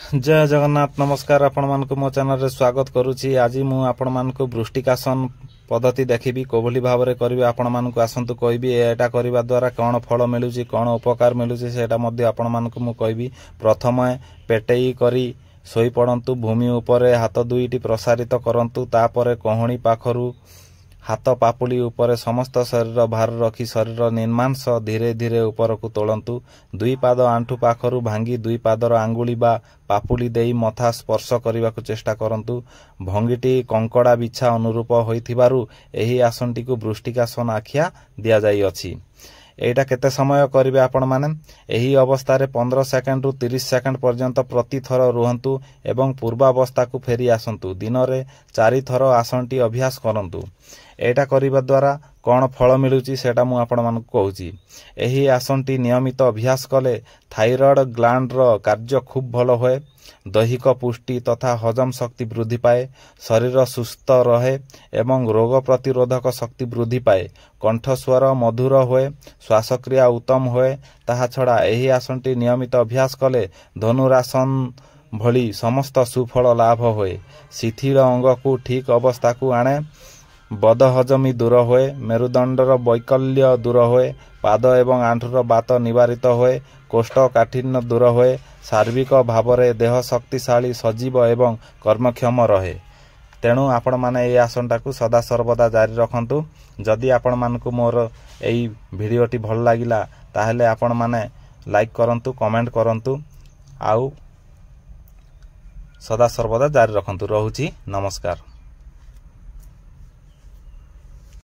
जय जगन्नाथ नमस्कार आपण मानक मो चैनल रे स्वागत करूची। आज मु आपण मानक वृष्टिकासन पद्धति देखिबी कोभली भाव रे करबी। आपण मानक आसंतु कहबी एटा करबा द्वारा कोन फल मिलुची कोन उपकार मिलुची सेटा मध्ये आपण मानक मु कहबी। प्रथम पेटेई करी सोई पड़ंतु, भूमि उपरे हाथ दुईटी प्रसारित करंतु, तापरे कोहणी पाखरु हाथ पापुली उपरे समस्त शरीर भार रखी शरीर निर्मांस धीरे धीरे ऊपर को तोलंतु। दुई पाद आंठु पाखरु भांगी दुई पादर आंगुली बा पापुली देई मथा स्पर्श करने को चेष्टा करंतु। भंगीटी कंकड़ा बिछा अनुरूप होइथिबारु एही आसनटी को वृष्टिकासन आख्या दिया जाई अछि। एटा केते समय करिवे आपण माने एही अवस्था रे 15 सेकंड रु 30 सेकंड पर्यंत प्रति थर रुहंतु एवं पूर्वावस्था को फेरी आसंतु। दिन रे 4 थर आसनटी अभ्यास करंतु। एटा करिबा द्वारा कोन फल मिलुची सेटा मु आपण मानक कहूची। एही आसनटी नियमित अभ्यास कले थायराइड ग्लैंड रो कार्य खूब भलो होए, दैहिक पुष्टि तथा हजम शक्ति वृद्धि पाए, शरीर सुस्थ रहे एवं रोग प्रतिरोधक शक्ति वृद्धि पाए, कंठ स्वर मधुर होए, श्वासक्रिया उत्तम होए। ताहा छड़ा एही आसनटी नियमित अभ्यास कले धनुरासन भली समस्त सुफल लाभ होए, शिथिल अंग को ठीक अवस्था को आने, बदहजमी दूर होए, मेरुदंडर वैकल्य दूर होए, पाद एवं आंठुर बात निवारित होए, कोष्ठकाठिन्य दूर होए, शारीरिक भावरे देह शक्तिशाली सजीव एवं कर्मक्षम रहे। तेणु आपण माने ए आसनटा को सदा सर्वदा जारी रखंतु। जदि आपण मानकु मोर एई भिडियोटी भल लागिला ताहेले आपण माने लाइक करंतु, कमेंट करंतु, आउ सदा सर्वदा जारी रखंतु। रहुची नमस्कार।